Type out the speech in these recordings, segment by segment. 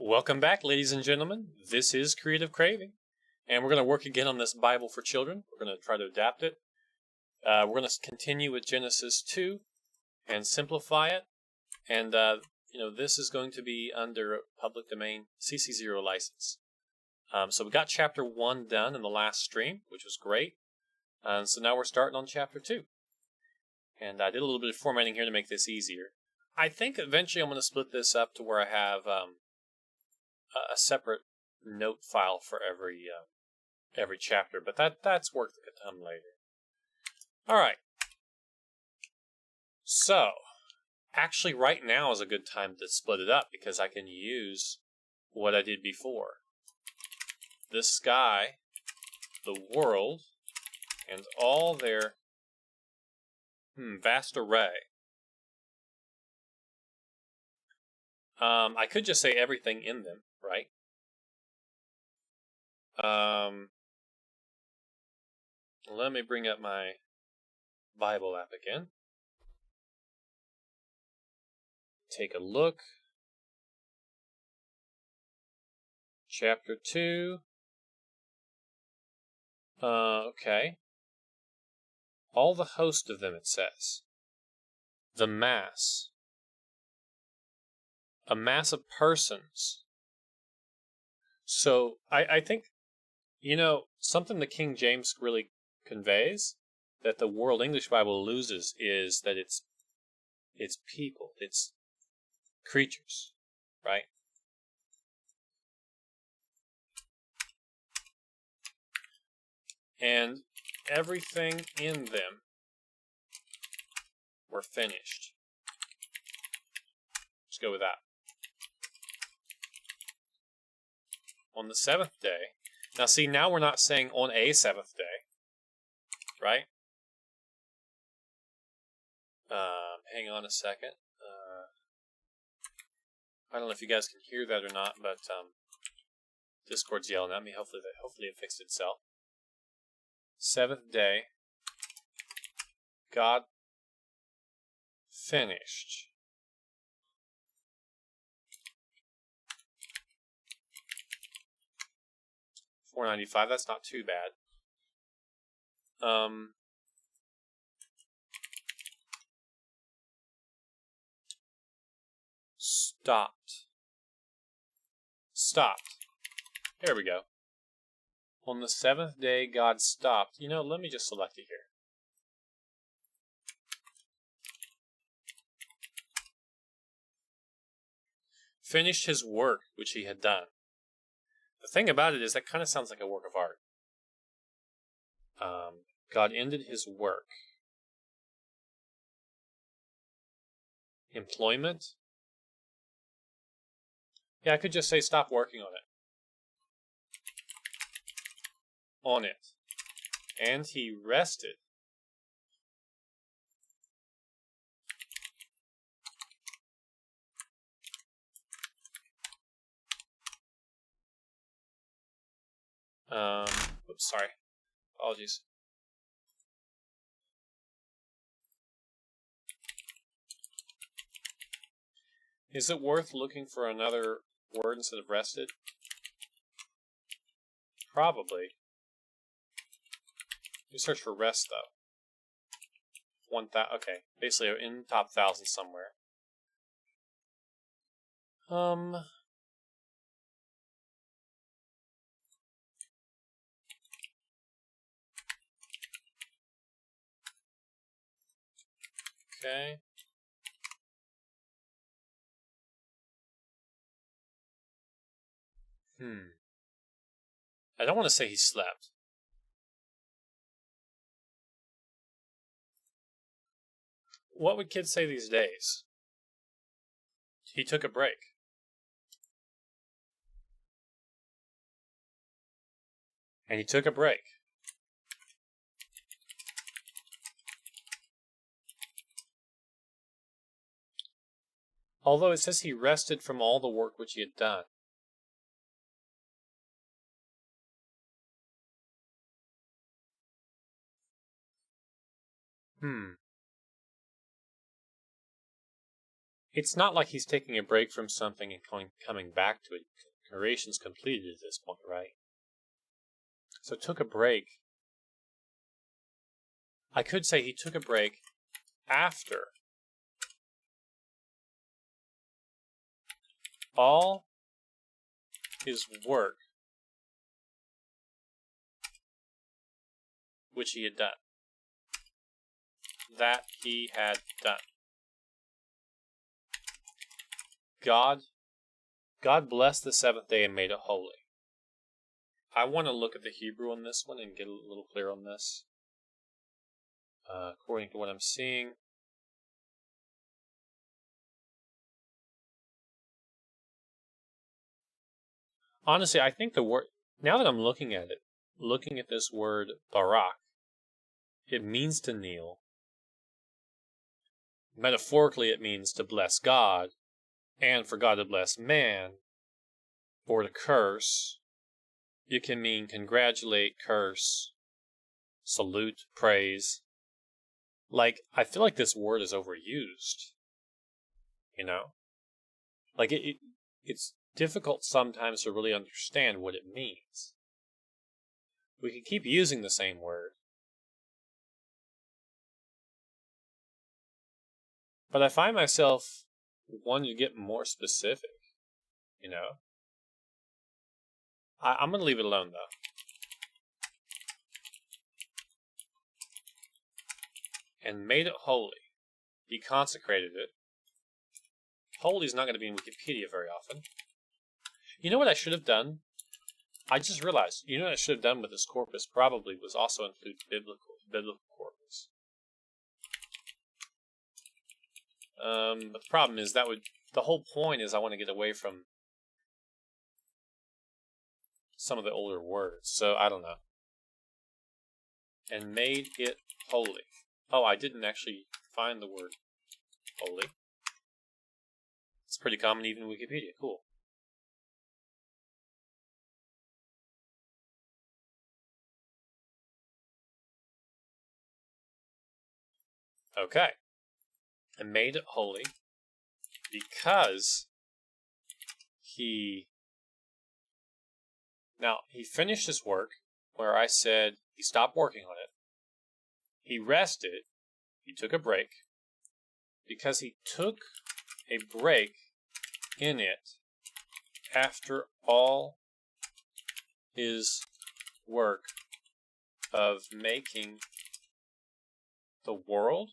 Welcome back, ladies and gentlemen. This is Creative Craving, and we're going to work again on this Bible for children. We're going to try to adapt it. We're going to continue with Genesis 2 and simplify it. And, this is going to be under public domain CC0 license. So we got chapter 1 done in the last stream, which was great. So now we're starting on chapter 2. And I did a little bit of formatting here to make this easier. I think eventually I'm going to split this up to where I have a separate note file for every chapter, but that's work that could come later. All right. So, actually, right now is a good time to split it up because I can use what I did before. The sky, the world, and all their vast array. I could just say everything in them, right? Let me bring up my Bible app again. Take a look. Chapter 2. Okay. All the host of them, it says. The mass. A mass of persons. So, I think, something the King James really conveys that the World English Bible loses is that it's people, it's creatures, right? And everything in them were finished. Let's go with that. On the seventh day. Now see, now we're not saying on a seventh day, right? Hang on a second. I don't know if you guys can hear that or not, but Discord's yelling at me. Hopefully it fixed itself. Seventh day, God finished. $4.95. That's not too bad. Stopped. There we go. On the seventh day, God stopped. Let me just select it here. Finished his work, which he had done. The thing about it is that kind of sounds like a work of art. God ended his work. Employment. Yeah, I could just say stop working on it. And he rested. Oops, sorry. Apologies. Is it worth looking for another word instead of rested? Probably. You search for rest though. 1,000. Okay, basically in top 1,000 somewhere. Okay. I don't want to say he slept. What would kids say these days? He took a break. And he took a break. Although it says he rested from all the work which he had done. it's not like he's taking a break from something and coming back to it. Creation's completed at this point, right? So took a break. I could say he took a break after all his work which he had done. That he had done. God blessed the seventh day and made it holy. I want to look at the Hebrew on this one and get a little clear on this. According to what I'm seeing, honestly, I think the word, now that I'm looking at it, looking at this word barak, it means to kneel. Metaphorically, it means to bless God, and for God to bless man, or to curse. You can mean congratulate, curse, salute, praise. Like, I feel like this word is overused. You know? Like, it's difficult sometimes to really understand what it means. We can keep using the same word, but I find myself wanting to get more specific, you know? I'm going to leave it alone, though. And made it holy. He consecrated it. Holy is not going to be in Wikipedia very often. You know what I should have done? I just realized, you know what I should have done with this corpus probably was also include biblical corpus. But the problem is the whole point is I want to get away from some of the older words, so I don't know. And made it holy. Oh, I didn't actually find the word holy. It's pretty common even in Wikipedia. Cool. Okay. And made it holy because he finished his work where I said he stopped working on it. He rested. He took a break. Because he took a break in it after all his work of making the world,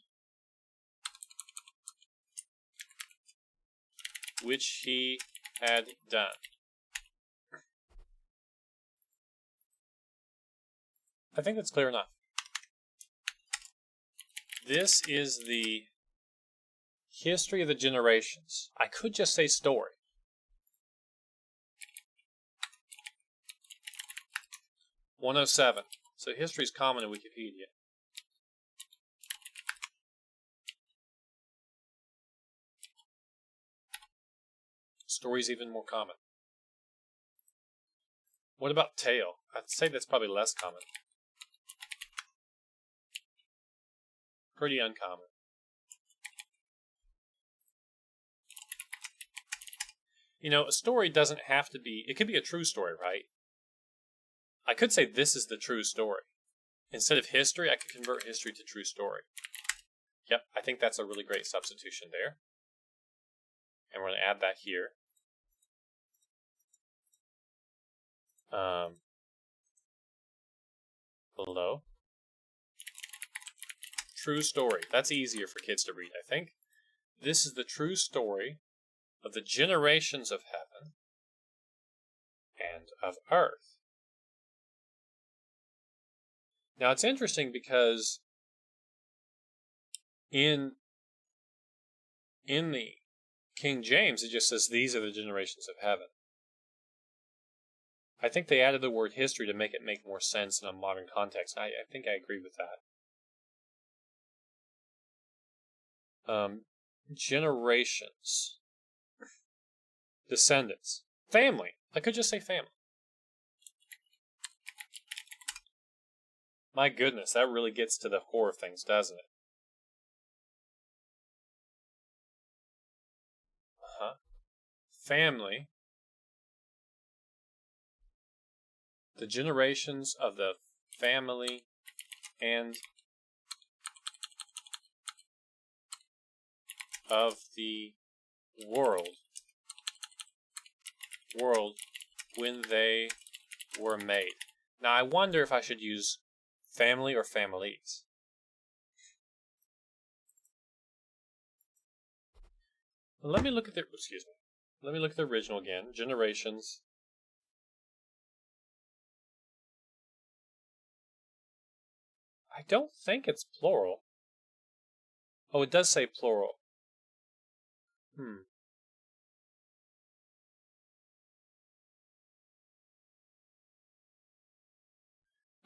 which he had done. I think that's clear enough. This is the history of the generations. I could just say story. (107). So history is common in Wikipedia. Story is even more common. What about tale? I'd say that's probably less common. Pretty uncommon. You know, a story doesn't have to be, it could be a true story, right? I could say this is the true story. Instead of history, I could convert history to true story. Yep, I think that's a really great substitution there. And we're going to add that here. Below. True story. That's easier for kids to read, I think. This is the true story of the generations of heaven and of earth. Now, it's interesting because in the King James, it just says, these are the generations of heaven. I think they added the word history to make it make more sense in a modern context. I think I agree with that. Generations. Descendants. Family. I could just say family. My goodness, that really gets to the core of things, doesn't it? family, the generations of the family and of the world when they were made. Now I wonder if I should use family or families. Let me look at the Let me look at the original again. Generations. I don't think it's plural. Oh, it does say plural.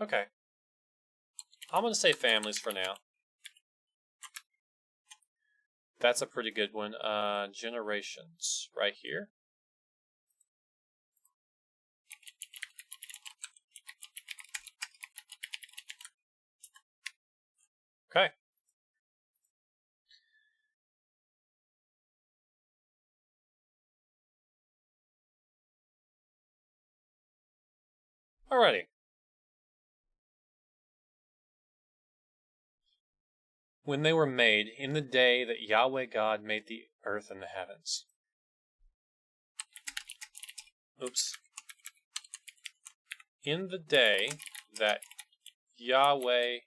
Okay. I'm going to say families for now. That's a pretty good one. Generations, right here. Okay. Alrighty. When they were made, in the day that Yahweh God made the earth and the heavens. Oops. In the day that Yahweh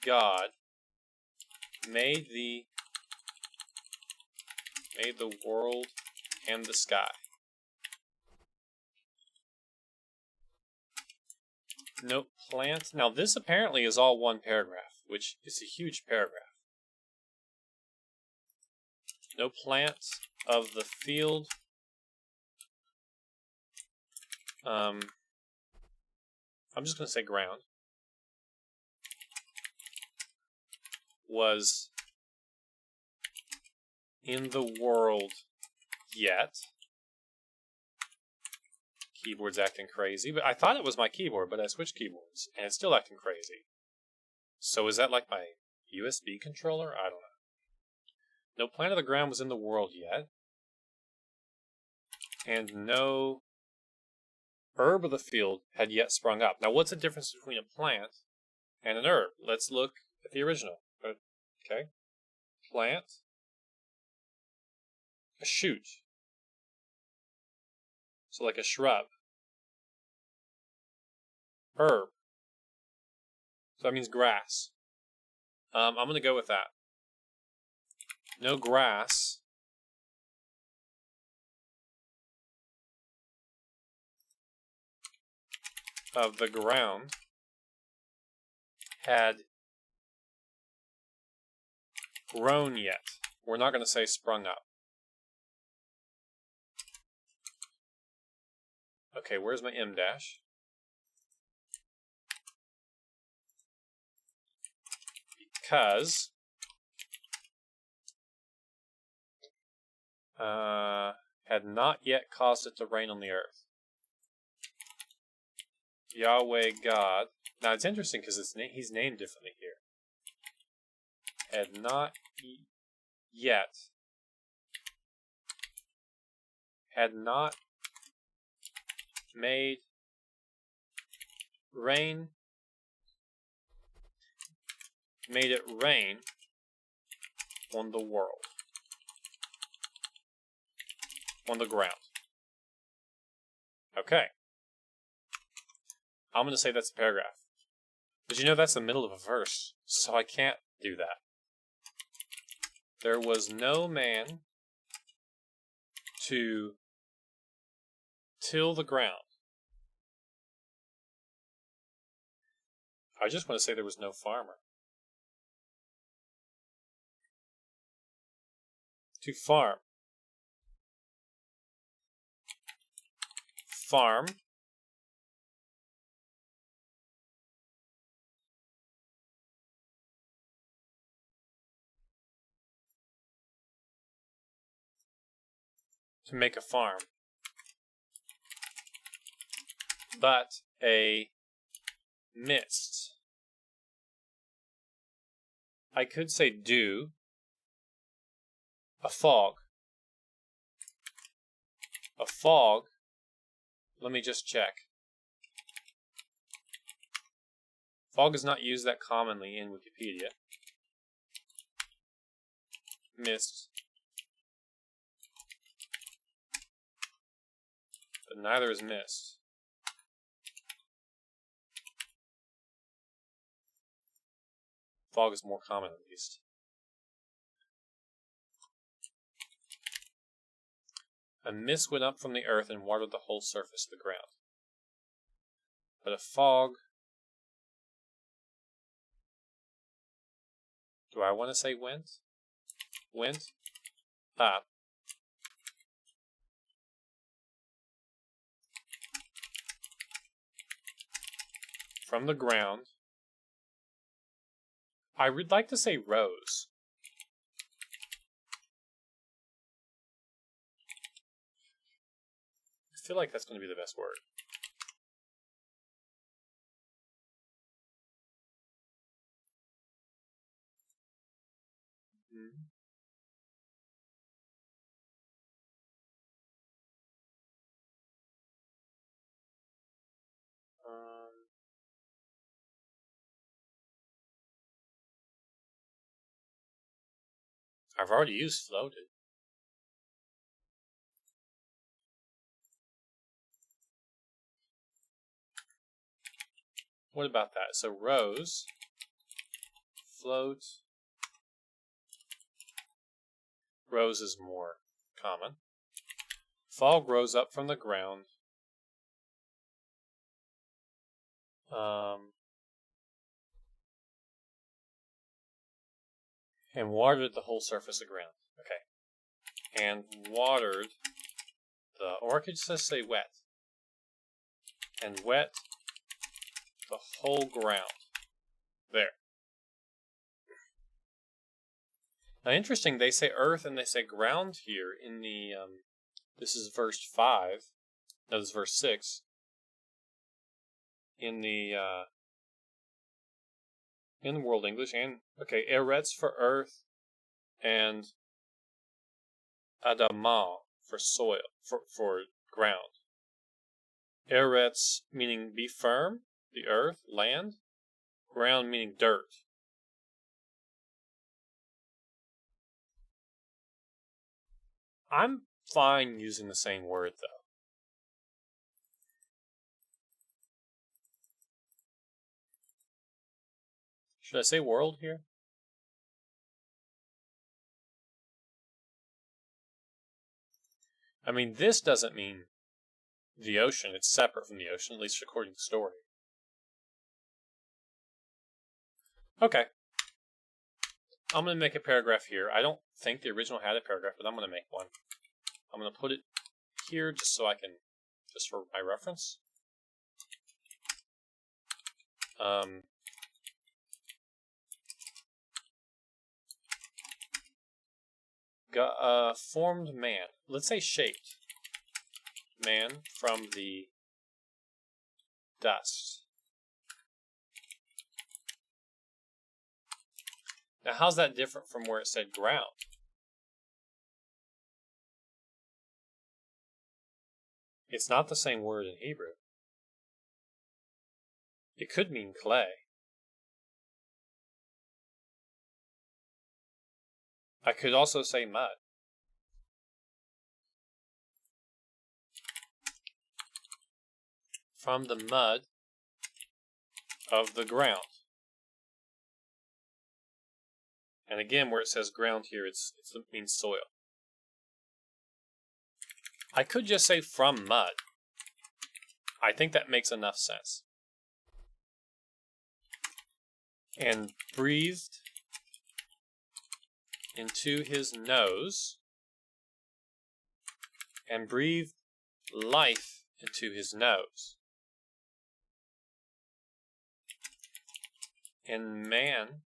God made the world and the sky. No plant. Now this apparently is all one paragraph, which is a huge paragraph. No plants of the field. I'm just going to say ground. Was in the world yet. Keyboard's acting crazy, but I thought it was my keyboard, but I switched keyboards, and it's still acting crazy. So is that like my USB controller? I don't know. No plant of the ground was in the world yet, and no herb of the field had yet sprung up. Now, what's the difference between a plant and an herb? Let's look at the original. Okay. Plant. A shoot. So like a shrub. Herb. So that means grass. I'm going to go with that. No grass of the ground had grown yet. We're not going to say sprung up. Okay, where's my M dash? Because had not yet caused it to rain on the earth. Yahweh God. Now it's interesting because he's named differently here. Had not yet. Had not made rain. Made it rain on the world. On the ground. Okay. I'm going to say that's a paragraph. But you know that's the middle of a verse, so I can't do that. There was no man to till the ground. I just want to say there was no farmer. To farm. Farm. To make a farm. But a mist. I could say dew. A fog. A fog, let me just check. Fog is not used that commonly in Wikipedia. Mist. But neither is mist. Fog is more common, at least. A mist went up from the earth and watered the whole surface of the ground. But a fog... Do I want to say went? Went? Up. From the ground. I would like to say rose. I feel like that's going to be the best word. I've already used floated. What about that? So rose, float. Rose is more common. Fog rose up from the ground. And watered the whole surface of the ground. Okay. And watered the, or I could just say wet. And wet the whole ground. There. Now, interesting, they say earth and they say ground here in the, this is verse 5. No, this is verse 6. In the World English, and okay, eretz for earth, and adamah for soil, for ground. Eretz meaning be firm, the earth, land. Ground meaning dirt. I'm fine using the same word though. Should I say world here? I mean, this doesn't mean the ocean. It's separate from the ocean, at least according to the story. Okay. I'm going to make a paragraph here. I don't think the original had a paragraph, but I'm going to make one. I'm going to put it here just so I can, just for my reference. Formed man. Let's say shaped. Man from the dust. Now, how's that different from where it said ground? It's not the same word in Hebrew. It could mean clay. I could also say mud. From the mud of the ground. And again, where it says ground here, it means soil. I could just say from mud. I think that makes enough sense. And breathed into his nose, and breathed life into his nose. And man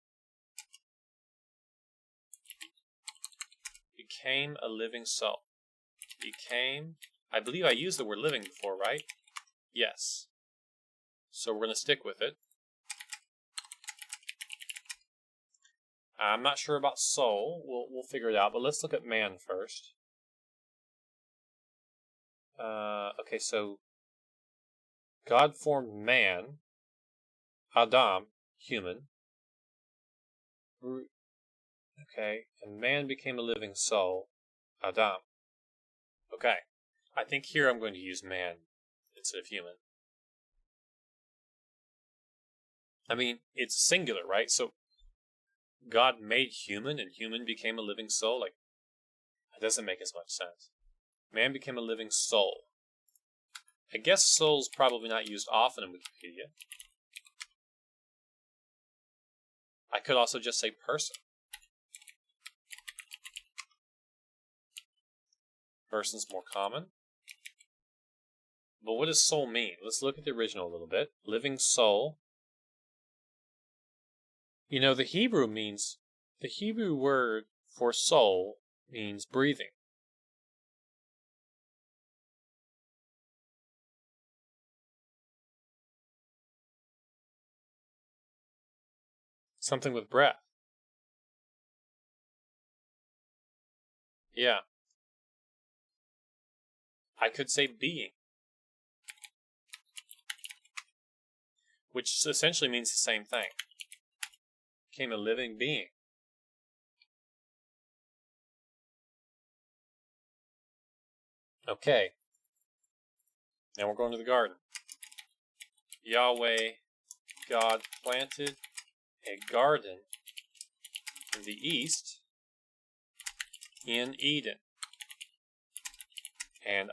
became a living soul. Became, I believe I used the word living before, right? Yes. So we're going to stick with it. I'm not sure about soul. We'll figure it out, but let's look at man first. Okay, so God formed man, Adam, human. Okay, and man became a living soul, Adam. Okay, I think here I'm going to use man instead of human. I mean, it's singular, right? So God made human and human became a living soul? Like, that doesn't make as much sense. Man became a living soul. I guess soul's probably not used often in Wikipedia. I could also just say person. Person's more common. But what does soul mean? Let's look at the original a little bit. Living soul. You know, the Hebrew word for soul means breathing. Something with breath. Yeah. I could say being, which essentially means the same thing. Became a living being. Okay. Now we're going to the garden. Yahweh, God, planted a garden in the east in Eden. And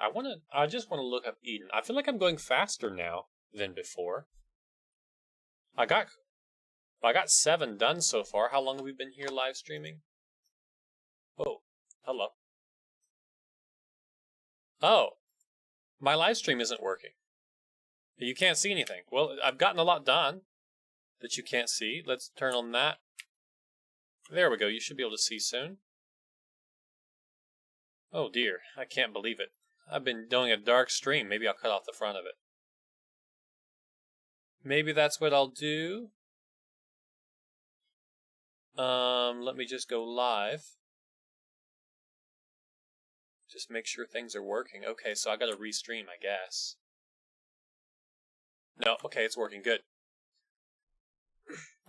I just want to look up Eden. I feel like I'm going faster now than before. I got 7 done so far. How long have we been here live streaming? Oh, hello. Oh, my live stream isn't working. You can't see anything. Well, I've gotten a lot done that you can't see. Let's turn on that. There we go. You should be able to see soon. Oh dear, I can't believe it. I've been doing a dark stream. Maybe I'll cut off the front of it. Maybe that's what I'll do. Let me just go live. Just make sure things are working. Okay, so I gotta restream, I guess. No, okay, it's working good.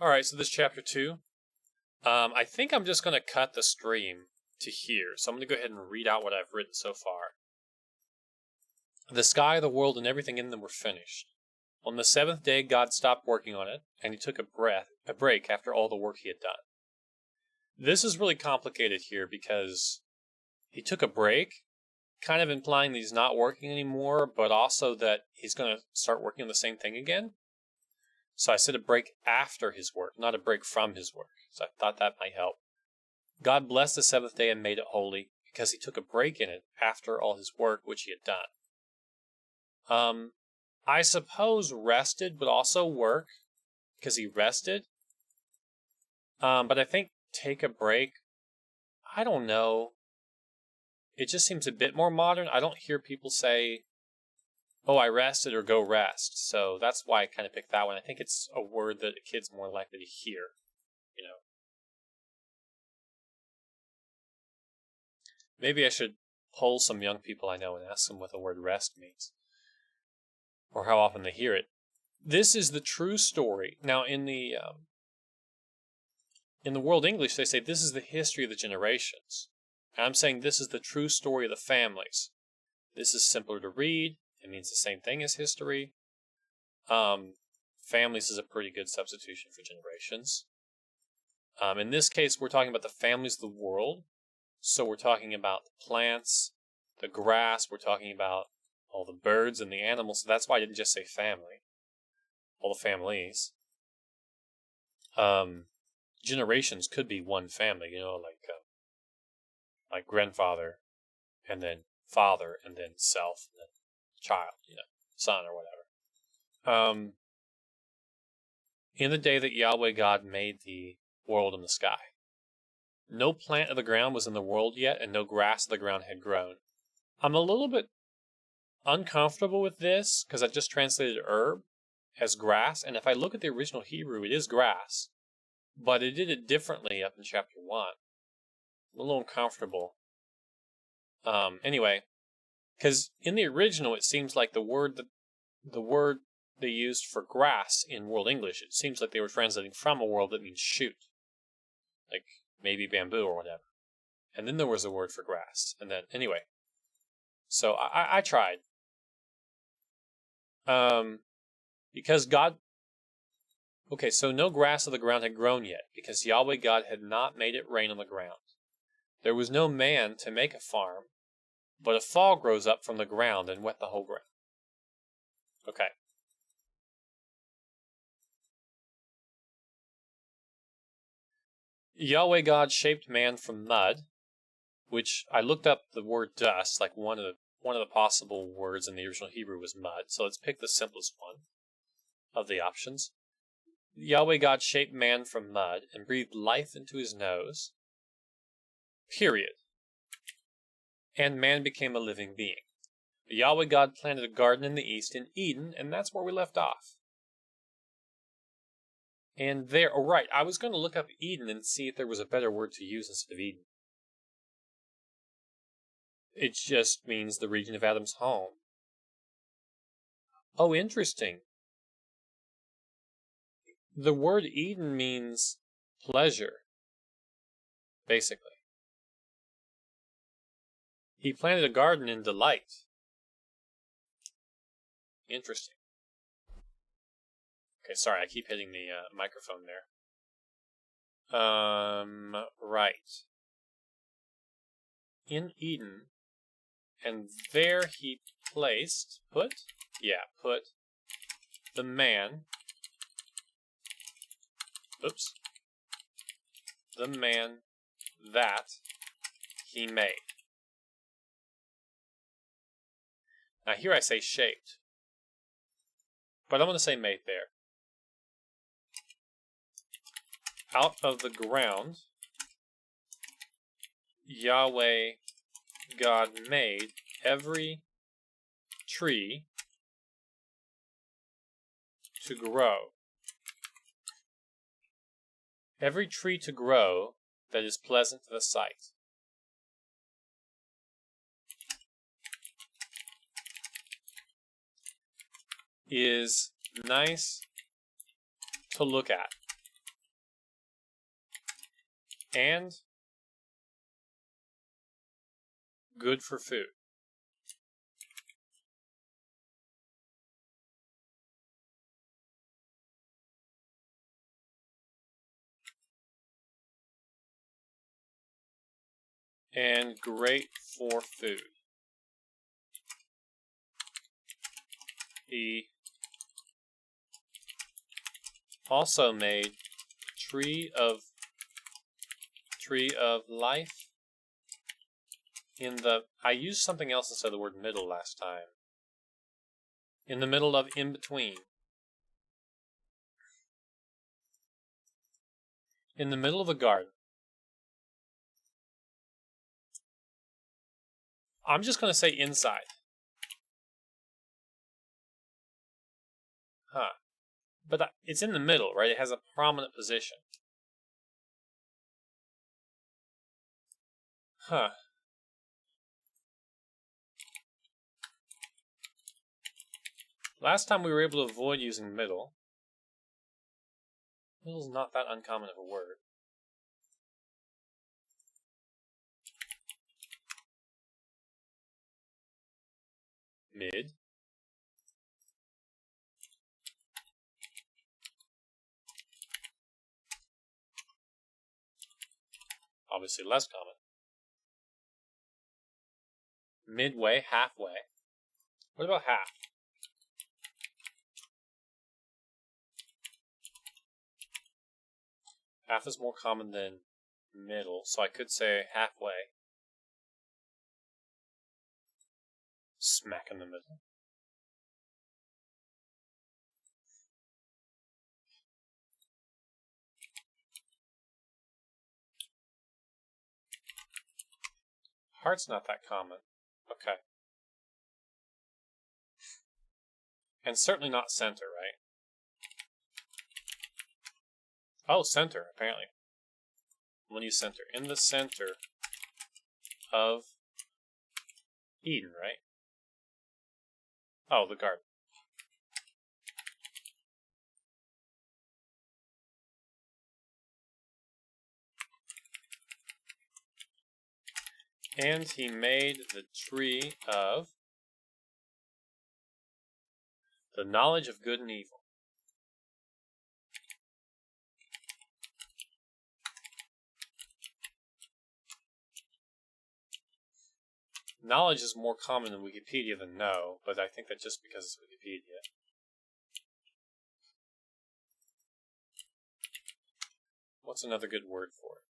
Alright, so this chapter 2. I think I'm just gonna cut the stream to here. So I'm gonna go ahead and read out what I've written so far. The sky, the world, and everything in them were finished. On the 7th day, God stopped working on it, and he took a break after all the work he had done. This is really complicated here because he took a break, kind of implying that he's not working anymore, but also that he's going to start working on the same thing again. So I said a break after his work, not a break from his work. So I thought that might help. God blessed the 7th day and made it holy because he took a break in it after all his work which he had done. I suppose rested would also work because he rested. But I think take a break, I don't know. It just seems a bit more modern. I don't hear people say, oh, I rested or go rest. So that's why I kind of picked that one. I think it's a word that a kid's more likely to hear, you know. Maybe I should poll some young people I know and ask them what the word rest means. Or how often they hear it. This is the true story. Now, in the World English, they say this is the history of the generations. And I'm saying this is the true story of the families. This is simpler to read. It means the same thing as history. Families is a pretty good substitution for generations. In this case, we're talking about the families of the world. So we're talking about the plants, the grass. We're talking about all the birds and the animals. So that's why I didn't just say family. All the families. Generations could be one family, you know, like grandfather, and then father, and then self, and then child, you know, son or whatever. In the day that Yahweh God made the world and the sky, no plant of the ground was in the world yet, and no grass of the ground had grown. I'm a little bit uncomfortable with this, because I just translated herb as grass, and if I look at the original Hebrew, it is grass. But it did it differently up in chapter 1. I'm a little uncomfortable. Anyway, Because in the original, it seems like the word they used for grass in World English, it seems like they were translating from a world that means shoot, like maybe bamboo or whatever. And then there was a word for grass, and then anyway. So I tried. Because God. Okay, so no grass of the ground had grown yet, because Yahweh God had not made it rain on the ground. There was no man to make a farm, but a fall grows up from the ground and wet the whole ground. Okay. Yahweh God shaped man from mud, which I looked up the word dust, like one of the possible words in the original Hebrew was mud. So let's pick the simplest one of the options. Yahweh God shaped man from mud and breathed life into his nose. Period. And man became a living being. Yahweh God planted a garden in the east in Eden, and that's where we left off. And there, oh right, I was going to look up Eden and see if there was a better word to use instead of Eden. It just means the region of Adam's home. Oh, interesting. The word Eden means pleasure, basically. He planted a garden in delight. Interesting. Okay, sorry, I keep hitting the microphone there. Right. In Eden, and there he put the man, the man that he made. Now here I say shaped, but I'm going to say made there. Out of the ground, Yahweh God made every tree to grow. Every tree to grow that is pleasant to the sight. Is nice to look at. And good for food. And great for food. He also made tree of life in the, I used something else instead of the word middle last time. In the middle of in between. In the middle of the garden. I'm just going to say inside. Huh. But it's in the middle, right? It has a prominent position. Huh. Last time we were able to avoid using middle. Middle's not that uncommon of a word. Mid. Obviously less common. Midway, halfway. What about half? Half is more common than middle, so I could say halfway. Smack in the middle. Heart's not that common. Okay. And certainly not center, right? Oh, center, apparently. I'm going to use center. In the center of Eden, right? Oh, the garden. And he made the tree of the knowledge of good and evil. Knowledge is more common in Wikipedia than know, but I think that just because it's Wikipedia. What's another good word for it?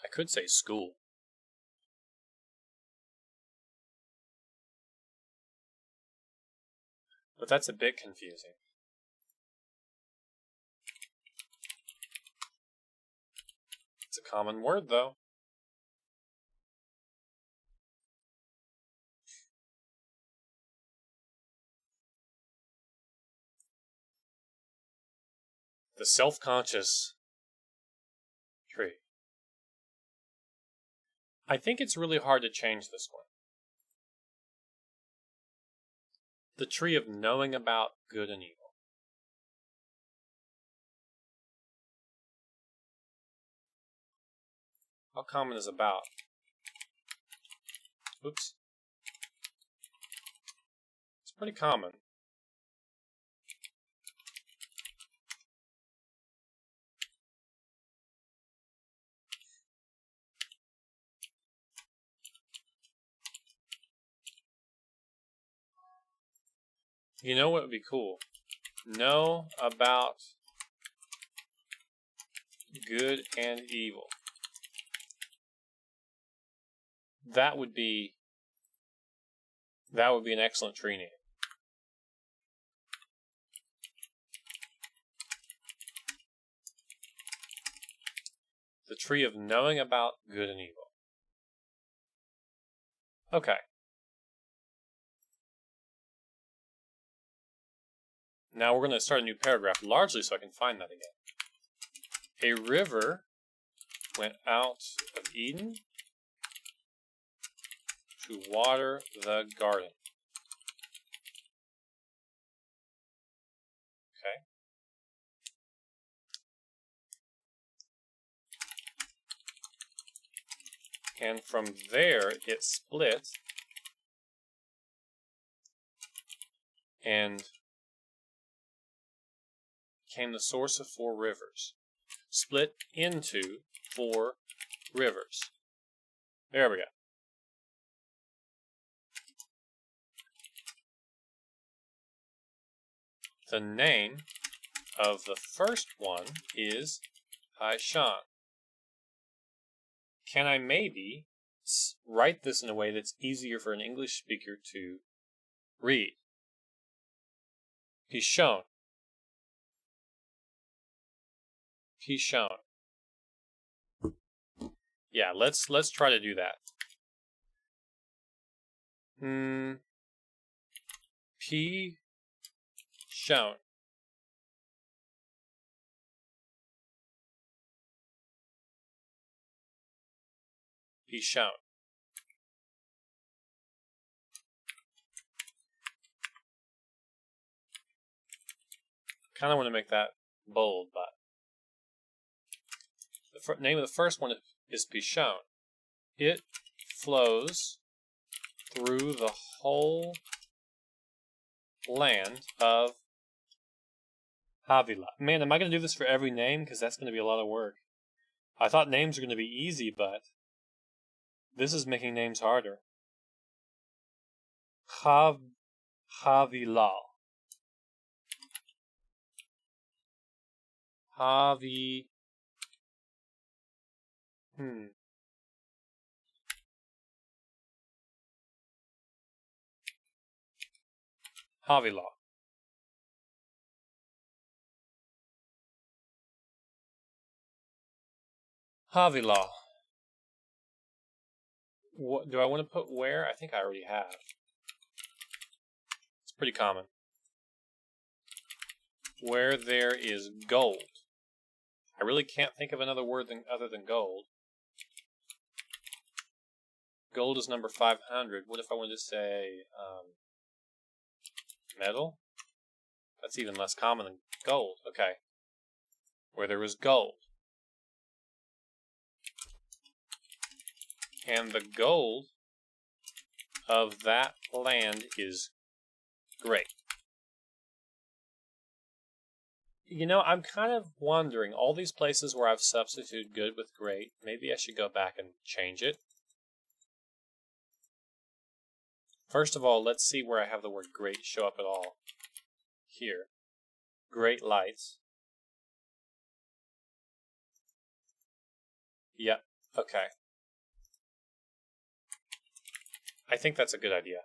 I could say school. But that's a bit confusing. It's a common word, though. The self-conscious tree. I think it's really hard to change this one. The tree of knowing about good and evil. How common is about? Oops. It's pretty common. You know what would be cool? Know about good and evil. That would be an excellent tree name. The tree of knowing about good and evil. Okay. Now we're going to start a new paragraph, largely so I can find that again. A river went out of Eden to water the garden. Okay. And from there it split and became the source of 4 rivers. Split into 4 rivers. There we go. The name of the first one is Pishon. Can I maybe write this in a way that's easier for an English speaker to read? Pishon. Pishon. Yeah, let's try to do that. Pishon. Pishon. Kind of want to make that bold, but the name of the first one is Pishon. It flows through the whole land of Havilah. Man, am I going to do this for every name? Because that's going to be a lot of work. I thought names were going to be easy, but this is making names harder. Havilah. Havilah. Havilah. What do I want to put where? I think I already have. It's pretty common. Where there is gold. I really can't think of another word other than gold. Gold is number 500. What if I wanted to say metal? That's even less common than gold. Okay. Where there was gold. And the gold of that land is great. You know, I'm kind of wondering, all these places where I've substituted good with great, maybe I should go back and change it. First of all, let's see where I have the word great show up at all. Here. Great lights. Yep, okay. I think that's a good idea.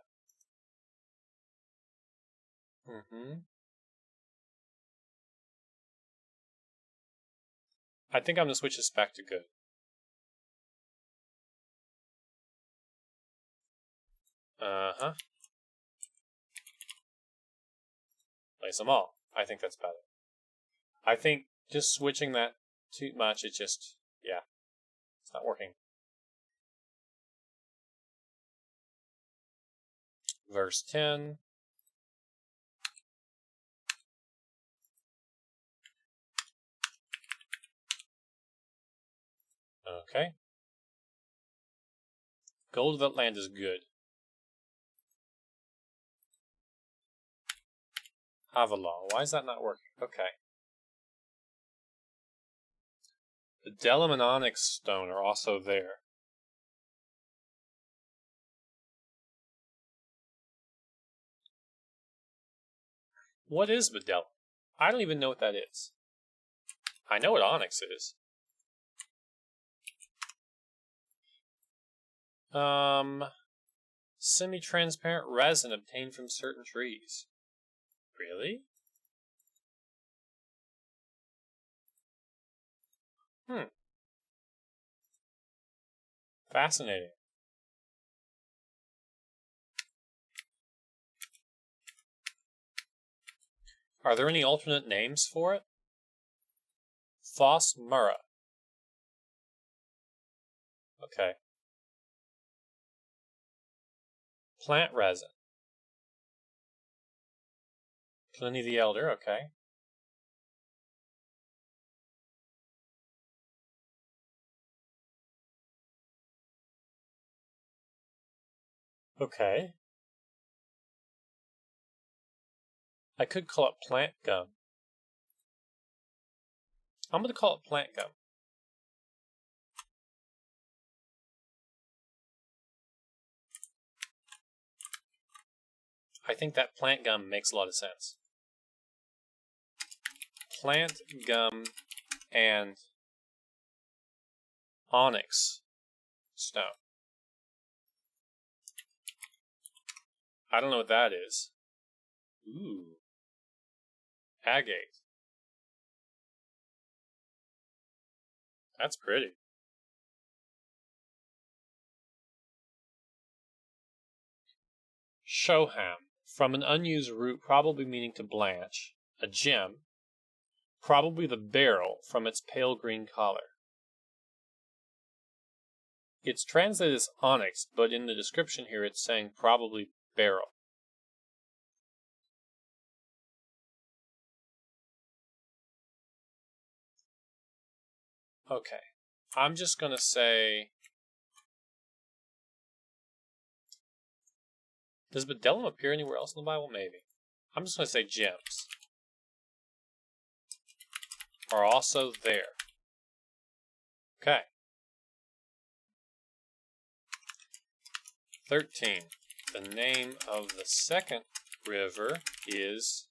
I think I'm going to switch this back to good. Place them all. I think that's better. I think just switching that too much, it just, yeah, it's not working. Verse 10. Okay. Gold of that land is good. Havilah. Why is that not working? Okay. The Bdellium and onyx stone are also there. What is Bdellium? I don't even know what that is. I know what onyx is. Semi-transparent resin obtained from certain trees. Really? Fascinating. Are there any alternate names for it? Phos murrah. Okay. Plant resin. Pliny the Elder, okay. Okay. I could call it plant gum. I'm going to call it plant gum. I think that plant gum makes a lot of sense. Plant gum and onyx stone. I don't know what that is. Ooh. Agate. That's pretty. Shoham. From an unused root, probably meaning to blanch. A gem. Probably the beryl from its pale green color. It's translated as onyx, but in the description here it's saying probably beryl. Okay, I'm just going to say... Does Bdellium appear anywhere else in the Bible? Maybe. I'm just going to say gems are also there. Okay. 13. The name of the second river is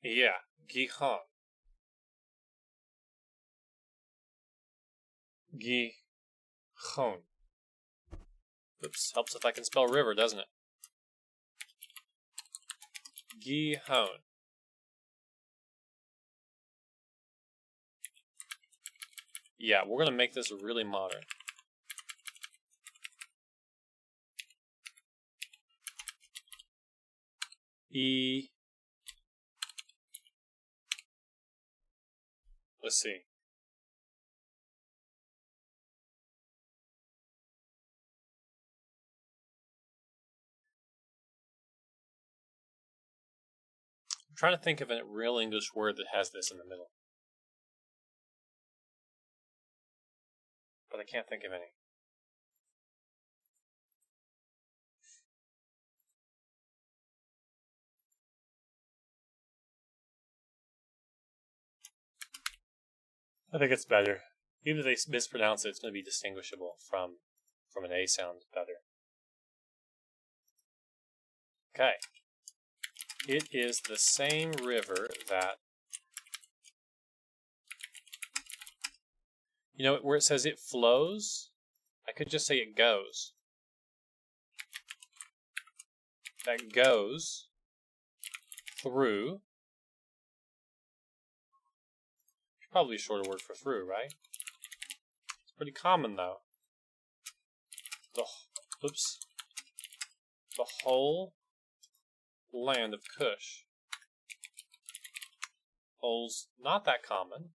Gihon. Gihon. Oops, helps if I can spell river, doesn't it? Gihon. Yeah, we're going to make this really modern. Let's see. I'm trying to think of a real English word that has this in the middle. But I can't think of any. I think it's better. Even if they mispronounce it, it's going to be distinguishable from an A sound better. Okay. It is the same river that, you know, where it says it flows, I could just say it goes. That goes through. Probably a shorter word for through, right? It's pretty common though. The whole land of Cush. Whole's not that common.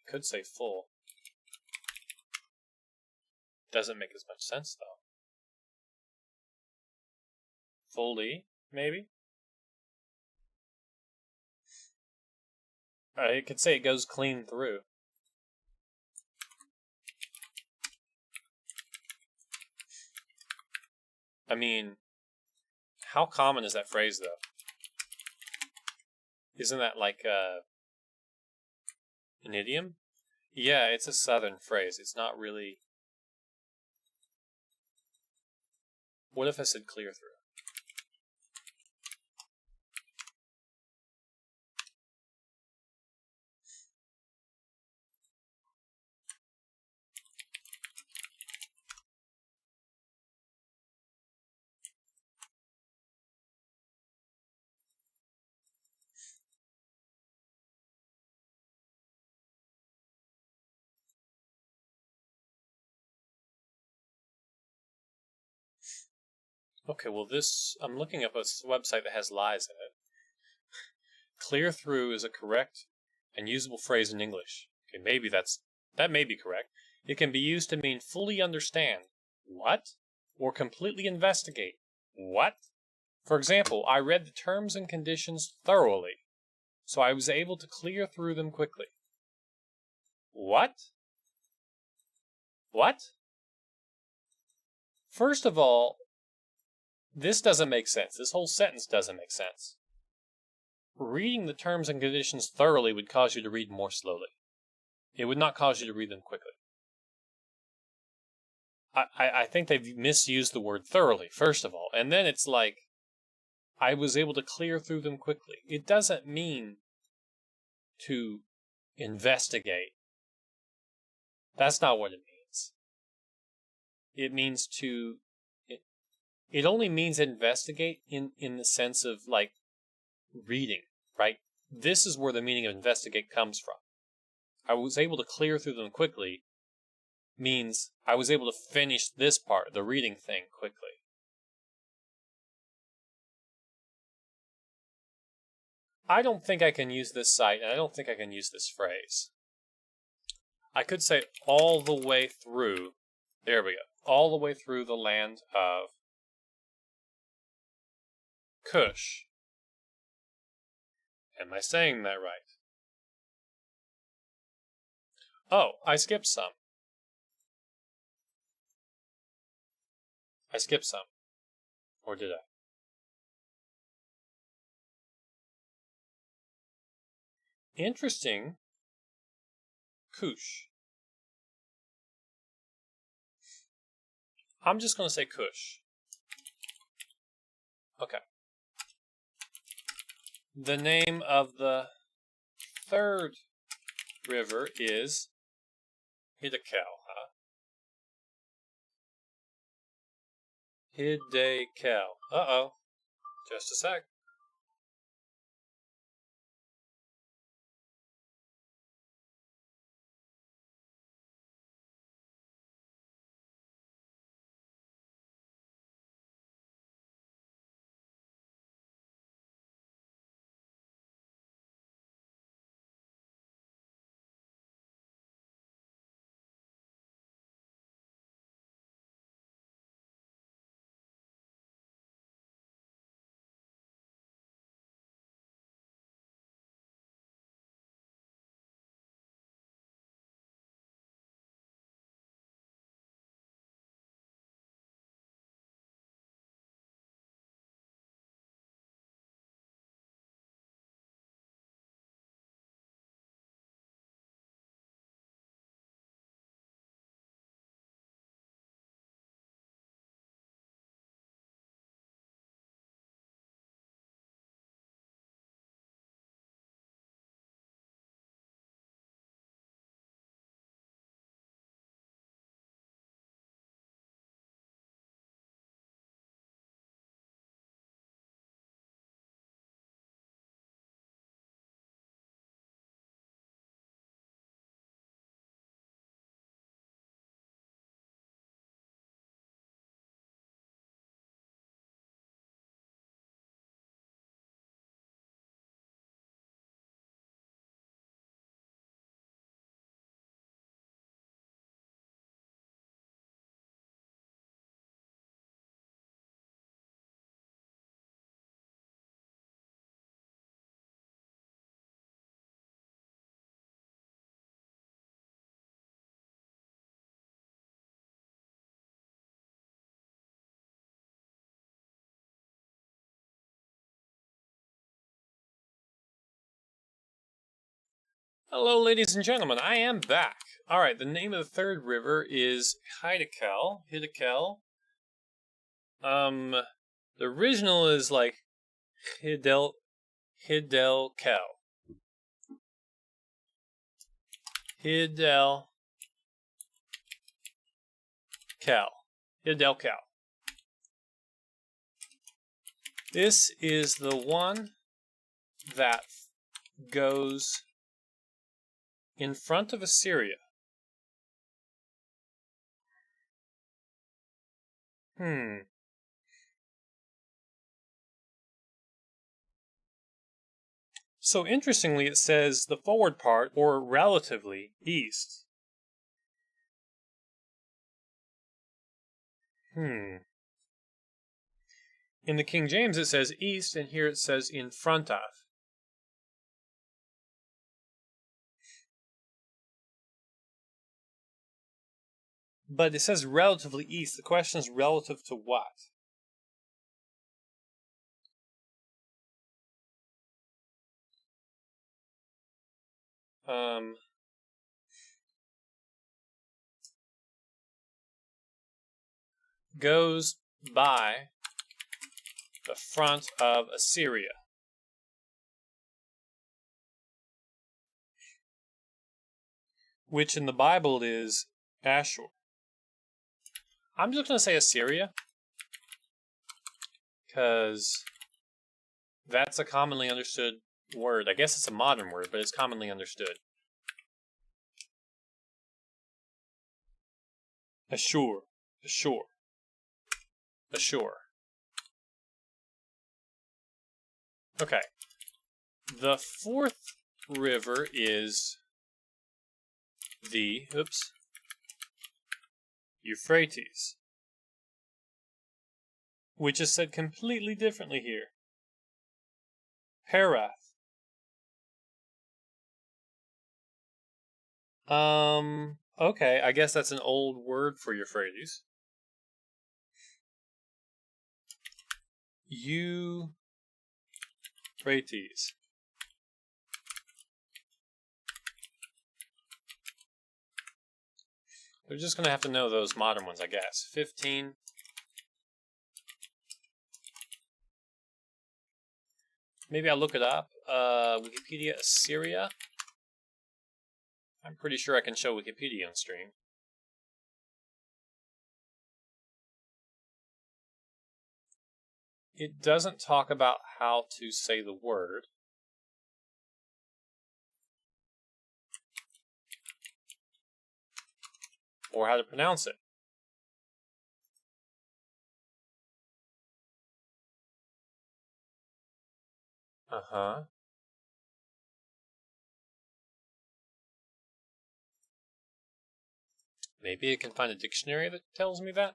Could say full. Doesn't make as much sense though. Fully, maybe? I could say it goes clean through. I mean, how common is that phrase though? Isn't that like an idiom? Yeah, it's a southern phrase. It's not really... What if I said clear through? Okay, well I'm looking up a website that has lies in it. Clear through is a correct and usable phrase in English. Okay, maybe that may be correct. It can be used to mean fully understand. What? Or completely investigate. What? For example, I read the terms and conditions thoroughly, so I was able to clear through them quickly. What? What? First of all, this doesn't make sense. This whole sentence doesn't make sense. Reading the terms and conditions thoroughly would cause you to read more slowly. It would not cause you to read them quickly. I think they've misused the word thoroughly, first of all. And then it's like, I was able to clear through them quickly. It doesn't mean to investigate. That's not what it means. It means to... It only means investigate in the sense of, like, reading, right? This is where the meaning of investigate comes from. I was able to clear through them quickly means I was able to finish this part, the reading thing, quickly. I don't think I can use this site, and I don't think I can use this phrase. I could say all the way through, there we go, all the way through the land of Cush. Am I saying that right? Oh, I skipped some. I skipped some. Or did I? Interesting. Cush. I'm just going to say Cush. Okay. The name of the third river is Hiddekel, huh? Hiddekel. Uh-oh. Just a sec. Hello, ladies and gentlemen. I am back. All right, the name of the third river is Hiddekel. Hiddekel. The original is like Hiddekel. Hiddekel. Hiddekel. This is the one that goes in front of Assyria. So interestingly, it says the forward part, or relatively, east. In the King James it says east, and here it says in front of. But it says relatively east. The question is relative to what? Goes by the front of Assyria. Which in the Bible is Ashur. I'm just going to say Assyria, because that's a commonly understood word. I guess it's a modern word, but it's commonly understood. Ashur. Ashur. Ashur. Okay. The fourth river is the, Euphrates, which is said completely differently here. Herath. Okay, I guess that's an old word for Euphrates. Euphrates. They're just going to have to know those modern ones, I guess. 15. Maybe I'll look it up. Wikipedia Assyria. I'm pretty sure I can show Wikipedia on stream. it doesn't talk about how to say the word. Or how to pronounce it. Uh-huh. Maybe I can find a dictionary that tells me that?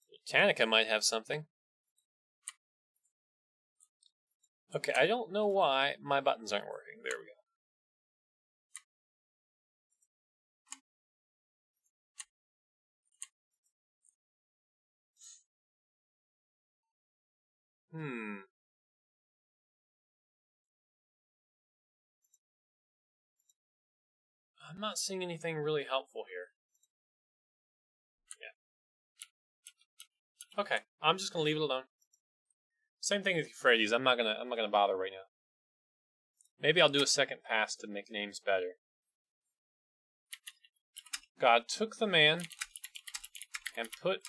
Britannica might have something. Okay, I don't know why my buttons aren't working. There we go. I'm not seeing anything really helpful here. Yeah. Okay, I'm just gonna leave it alone. Same thing with Euphrates. I'm not gonna bother right now. Maybe I'll do a second pass to make names better. God took the man and put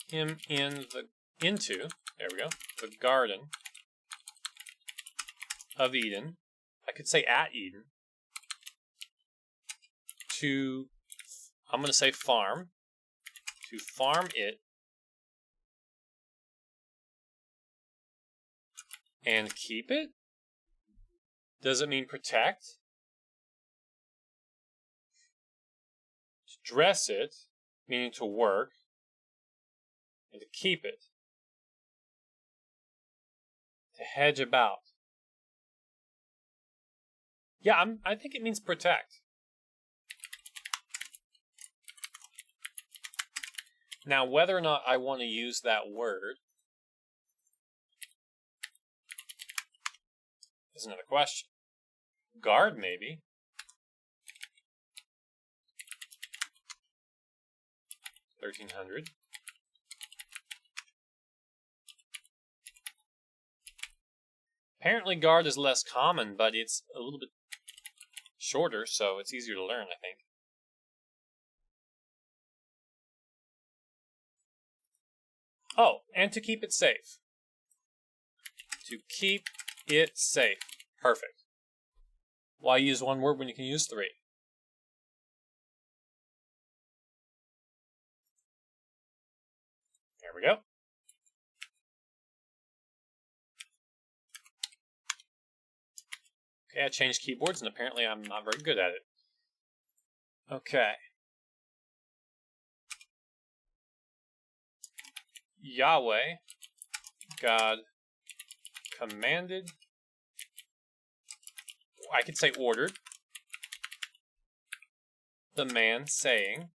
him into there we go, the Garden of Eden. I could say at Eden. I'm going to say farm. To farm it and keep it? Does it mean protect? To dress it, meaning to work, and to keep it. To hedge about. Yeah, I think it means protect. Now, whether or not I want to use that word is another question. Guard, maybe. $1,300. Apparently guard is less common, but it's a little bit shorter, so it's easier to learn, I think. Oh, and to keep it safe. To keep it safe. Perfect. Why use one word when you can use three? There we go. Okay, I changed keyboards, and apparently I'm not very good at it. Okay. Yahweh, God, commanded, I could say ordered, the man saying,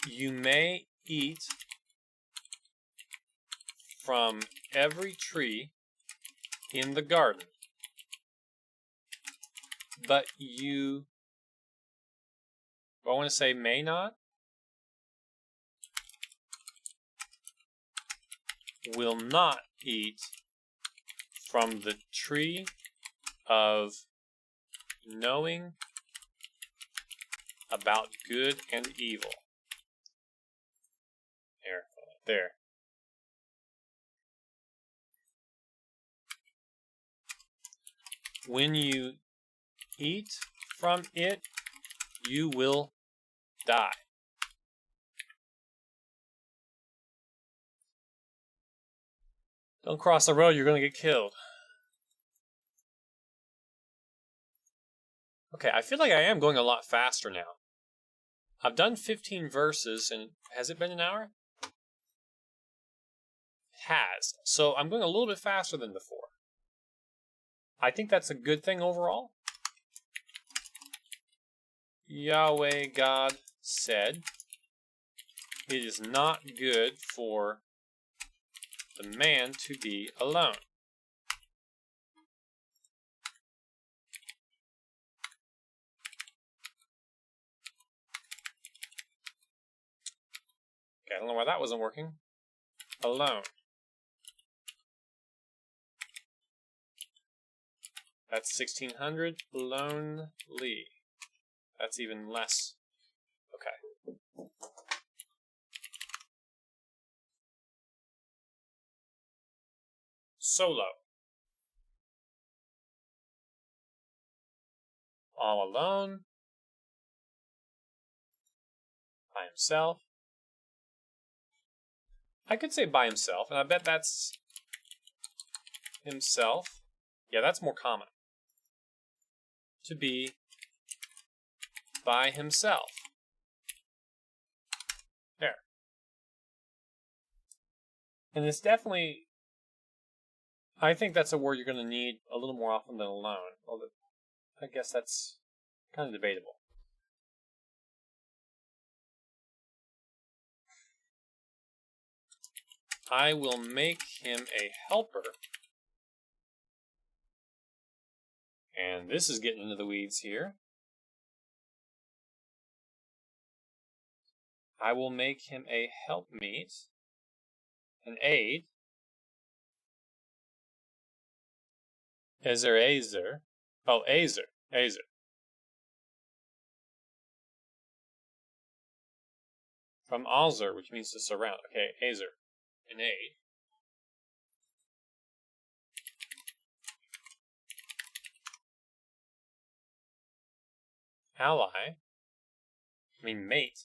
you may eat from every tree in the garden, but you, I want to say may not, will not eat from the tree of knowing about good and evil. There. When you eat from it, you will die. Don't cross the road, you're going to get killed. Okay, I feel like I am going a lot faster now. I've done 15 verses, and has it been an hour? It has. So I'm going a little bit faster than before. I think that's a good thing overall. Yahweh God said, it is not good for the man to be alone. Okay, I don't know why that wasn't working. Alone. That's 1600. Lonely. That's even less. Okay. Solo. All alone. By himself. I could say by himself, and I bet that's himself. Yeah, that's more common. To be by himself. There. And it's definitely, I think that's a word you're going to need a little more often than alone. Although, I guess that's kind of debatable. I will make him a helper. And this is getting into the weeds here. I will make him a helpmeet, an aid. Ezer. Oh, Ezer. From Alzer, which means to surround. Okay, Ezer. An aid. Ally. I mean mate.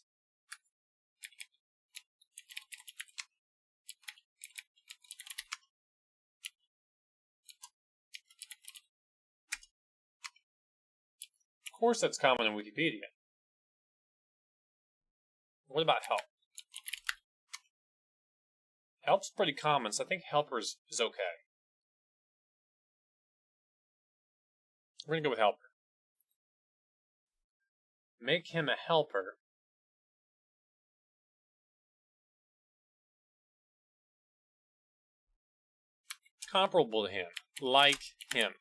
Of course that's common in Wikipedia. What about help? Help's pretty common, so I think helper is okay. We're going to go with helper. Make him a helper. Comparable to him. Like him.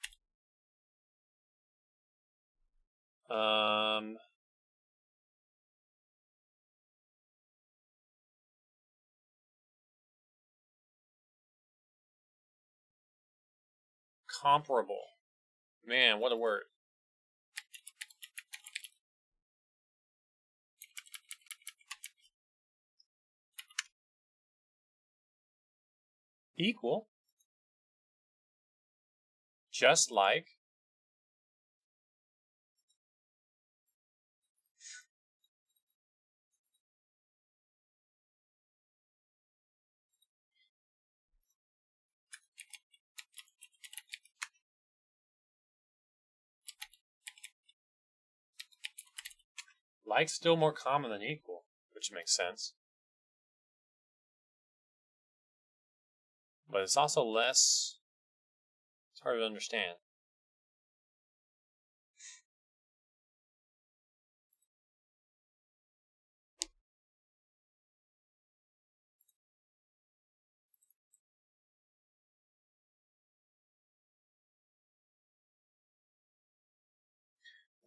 Comparable. Man, what a word. Equal. Just like. Like's still more common than equal, which makes sense. But it's also less. It's hard to understand.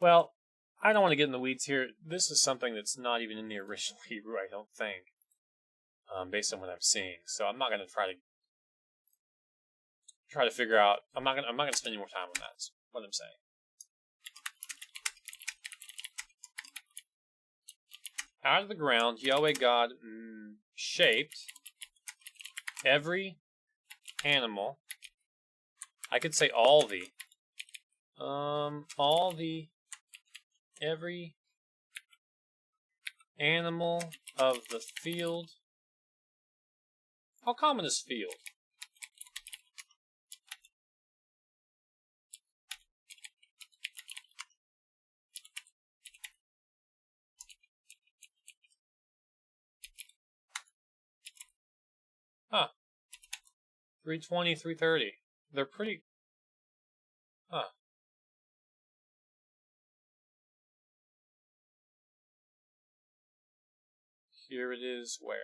Well, I don't want to get in the weeds here. This is something that's not even in the original Hebrew, I don't think, based on what I'm seeing. So I'm not going to try to figure out. I'm not going to spend any more time on that. That's what I'm saying. Out of the ground, Yahweh God shaped every animal. I could say every animal of the field. How common is field? Huh. 320, 330. They're pretty. Huh. Here it is where?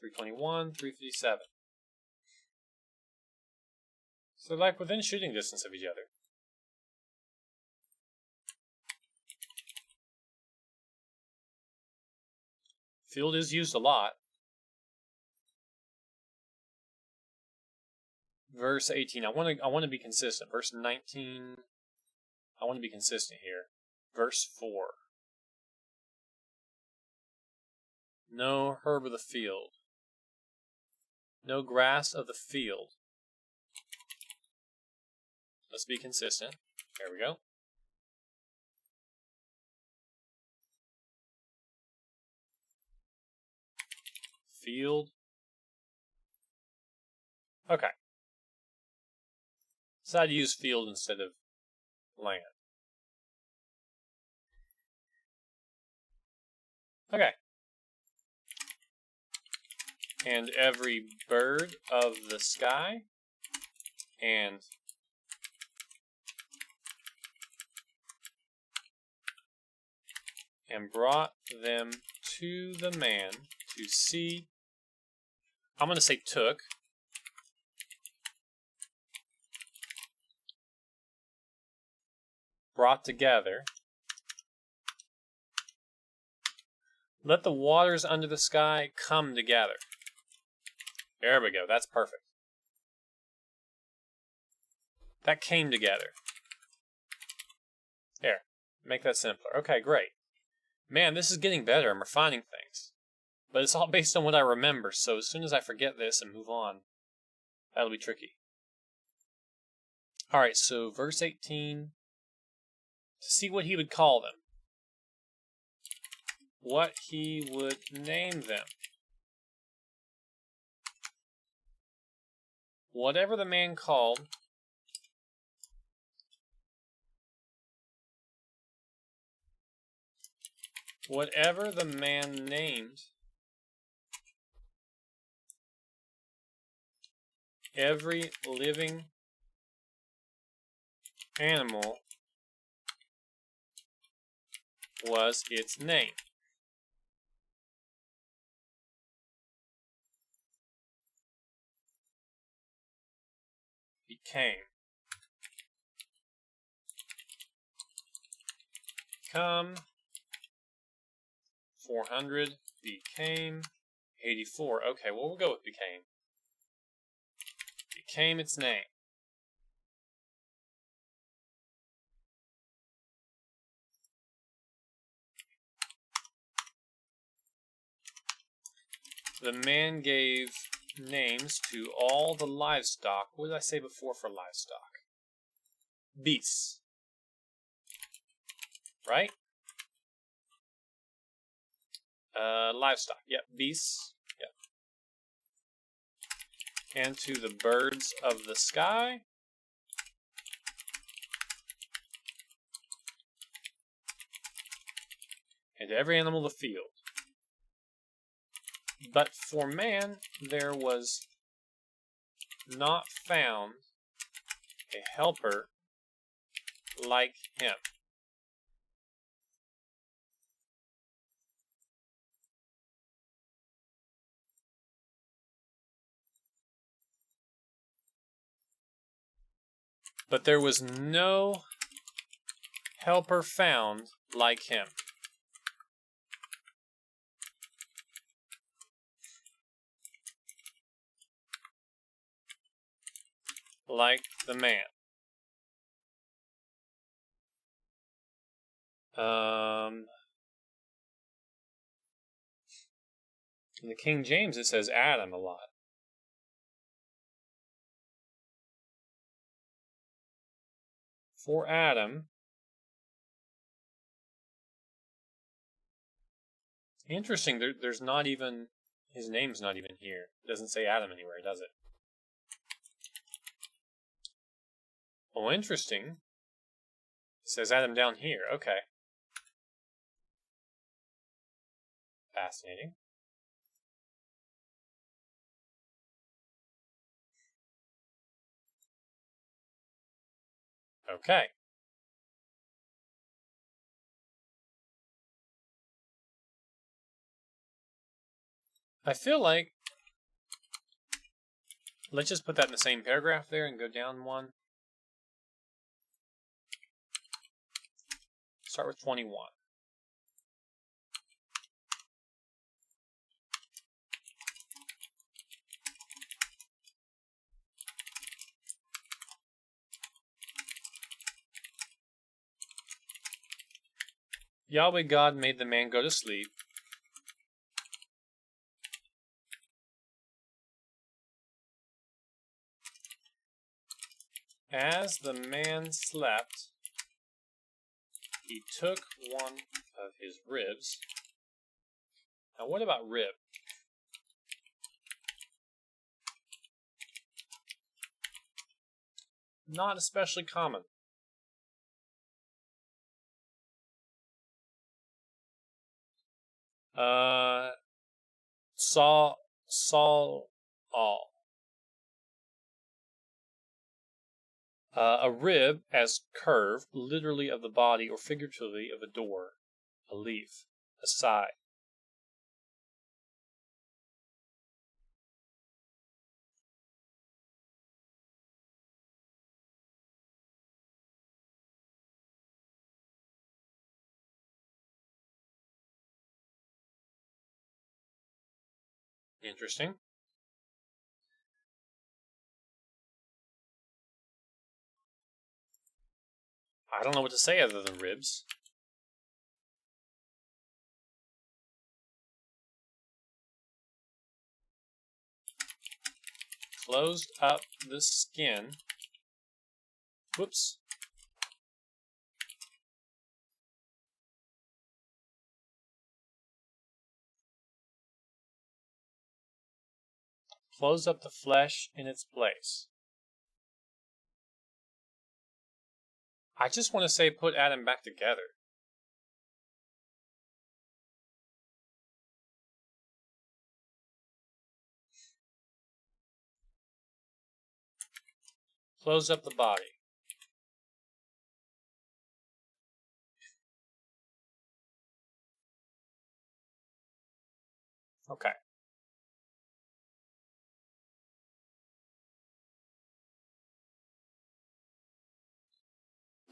.321, 357. So they're like within shooting distance of each other. Field is used a lot. Verse 18. I want to be consistent. Verse 19. I want to be consistent here. Verse 4. No herb of the field. No grass of the field. Let's be consistent. There we go. Field. Okay. Decided to use field instead of land. Okay. And every bird of the sky and brought them to the man to see. I'm going to say took. Brought together. Let the waters under the sky come together. There we go. That's perfect. That came together. There. Make that simpler. Okay, great. Man, this is getting better. I'm refining things. But it's all based on what I remember, so as soon as I forget this and move on, that'll be tricky. Alright, so verse 18. To see what he would call them. What he would name them. Whatever the man called, whatever the man named, every living animal was its name. Became. Come. 400. Became. 84. Okay, well, we'll go with became. Became its name. The man gave names to all the livestock. What did I say before for livestock? Beasts. Right? Livestock. Yep, beasts. Yep. And to the birds of the sky. And to every animal of the field. But for man there was not found a helper like him. But there was no helper found like him. Like the man. In the King James it says Adam a lot. For Adam, interesting, there's not even, his name's not even here. It doesn't say Adam anywhere, does it? Oh, interesting. It says Adam down here. Okay. Fascinating. Okay. I feel like, let's just put that in the same paragraph there and go down one. Start with 21. Yahweh God made the man go to sleep. As the man slept, he took one of his ribs. Now, what about rib? Not especially common. All. A rib as curve, literally of the body or figuratively of a door, a leaf, a side. Interesting. I don't know what to say other than ribs. Closed up the skin. Whoops. Close up the flesh in its place. I just want to say put Adam back together. Close up the body. Okay.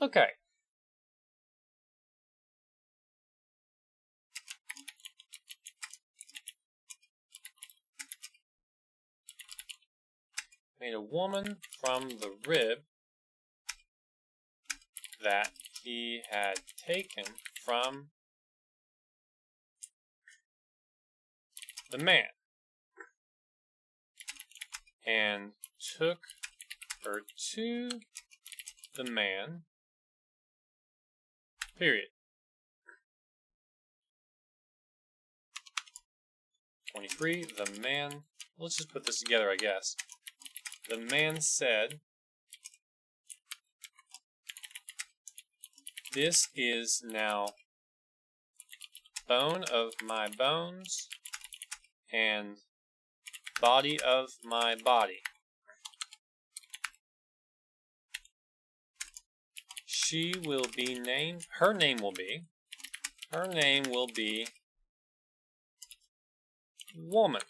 Okay. Made a woman from the rib that he had taken from the man, and took her to the man, period. 23, the man, let's just put this together, I guess. The man said, "This is now bone of my bones and body of my body. She will be named, her name will be woman,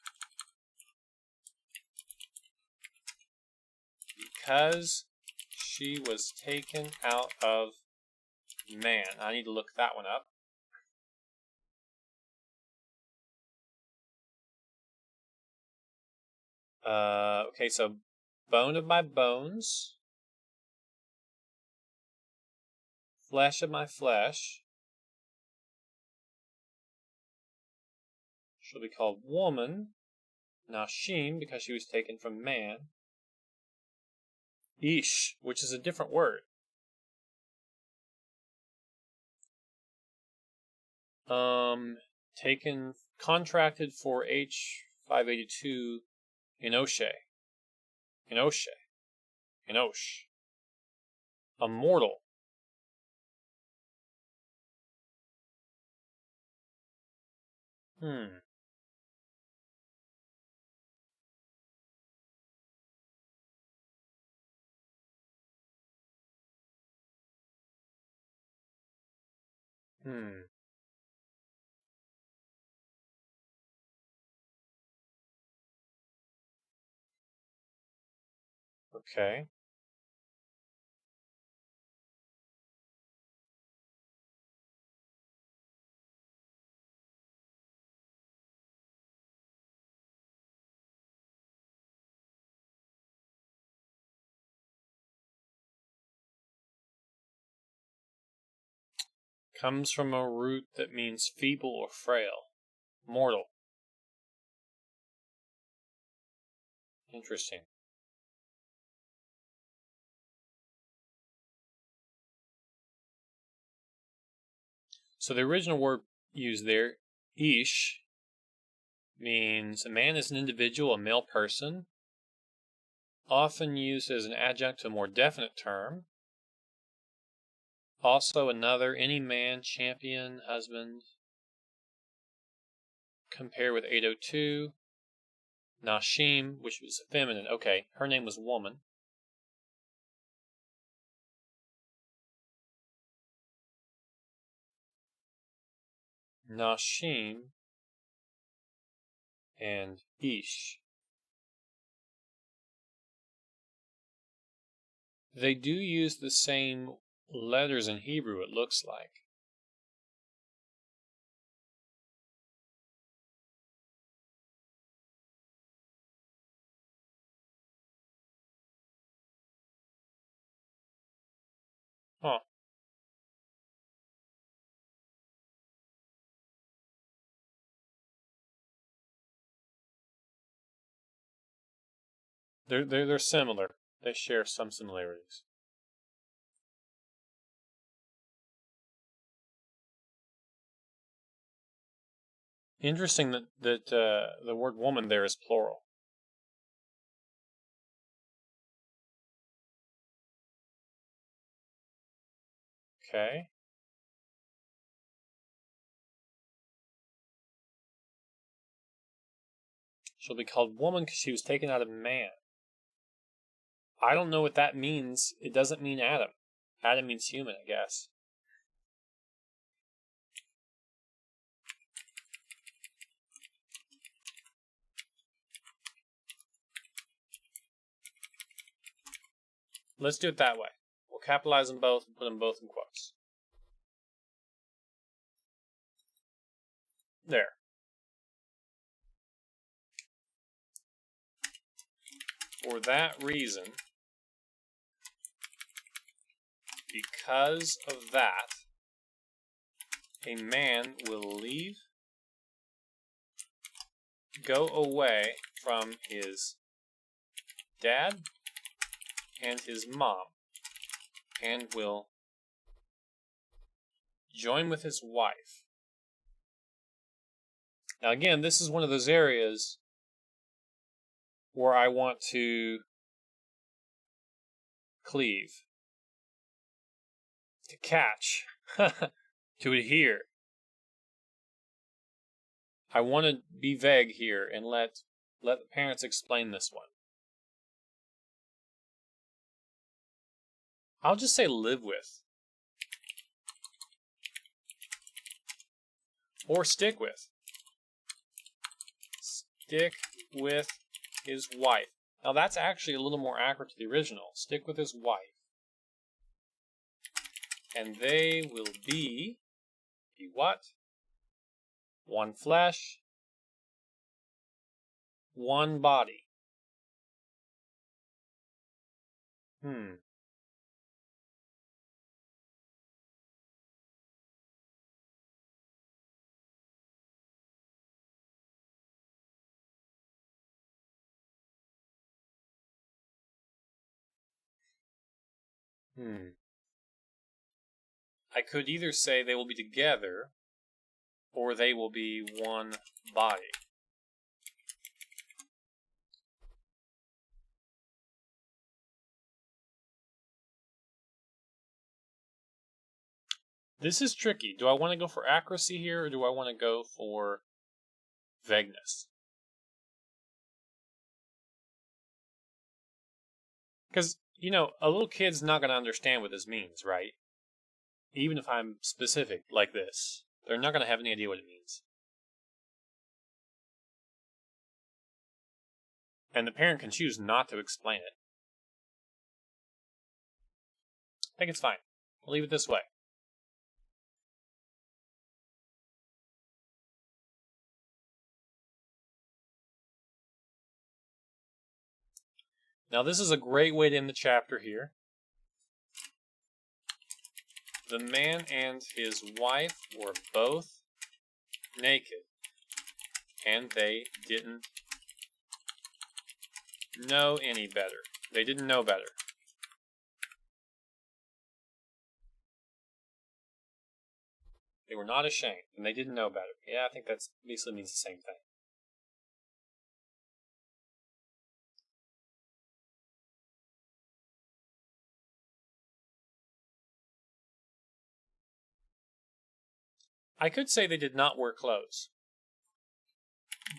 because she was taken out of man." I need to look that one up. Okay, so bone of my bones, flesh of my flesh, she'll be called woman, Nashim, because she was taken from man. Ish, which is a different word. Contracted for H582 Enosh. A mortal. Okay. Comes from a root that means feeble or frail. Mortal. Interesting. So the original word used there, ish, means a man is an individual, a male person, often used as an adjunct to a more definite term. Also another, any man, champion, husband. Compare with 802. Nashim, which was feminine. Okay, her name was woman. Nashim and Ish. They do use the same letters in Hebrew, it looks like. Huh. They're similar. They share some similarities. Interesting that the word woman there is plural. Okay. She'll be called woman because she was taken out of man. I don't know what that means. It doesn't mean Adam. Adam means human, I guess. Let's do it that way. We'll capitalize them both and put them both in quotes. There. For that reason, because of that, a man will leave, go away from his dad and his mom, and will join with his wife. Now again, this is one of those areas where I want to cleave, to catch, to adhere. I want to be vague here and let the parents explain this one. I'll just say live with. Or stick with. Stick with his wife. Now that's actually a little more accurate to the original. Stick with his wife. And they will be what? One flesh, one body. I could either say they will be together, or they will be one body. This is tricky. Do I want to go for accuracy here, or do I want to go for vagueness? Because, you know, a little kid's not going to understand what this means, right? Even if I'm specific like this, they're not going to have any idea what it means. And the parent can choose not to explain it. I think it's fine. We'll leave it this way. Now this is a great way to end the chapter here. The man and his wife were both naked, and they didn't know any better. They didn't know better. They were not ashamed, and they didn't know better. Yeah, I think that basically means the same thing. I could say they did not wear clothes.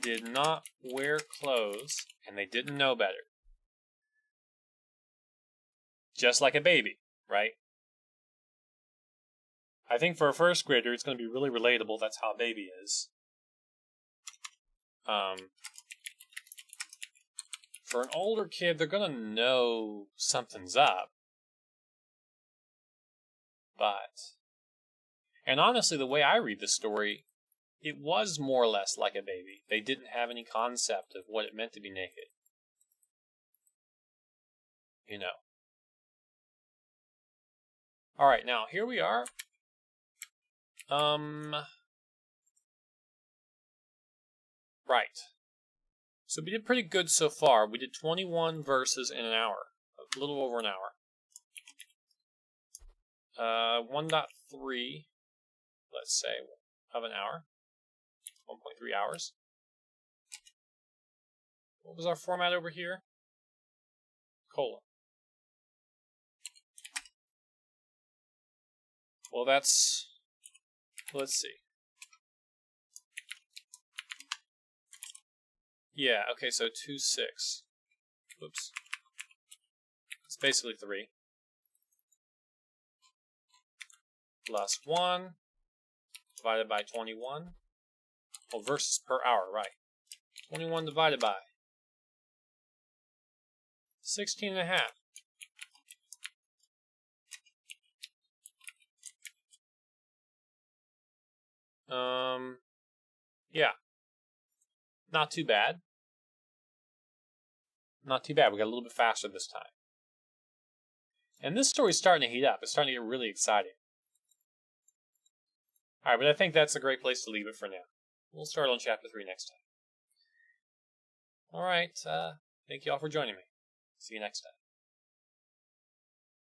Did not wear clothes, and they didn't know better. Just like a baby, right? I think for a first grader, it's going to be really relatable. That's how a baby is. For an older kid, they're going to know something's up. And honestly, the way I read the story, it was more or less like a baby. They didn't have any concept of what it meant to be naked. You know. Alright, now here we are. Right. So we did pretty good so far. We did 21 verses in an hour. A little over an hour. 1.3, let's say, of an hour. 1.3 hours. What was our format over here? Colon. Well, that's... Let's see. Yeah, okay, so 2.6. Oops. It's basically 3. Plus 1 divided by 21. Well, verses per hour, right. 21 divided by 16.5. Yeah. Not too bad. Not too bad. We got a little bit faster this time. And this story's starting to heat up. It's starting to get really exciting. Alright, but I think that's a great place to leave it for now. We'll start on chapter 3 next time. Alright, thank you all for joining me. See you next time.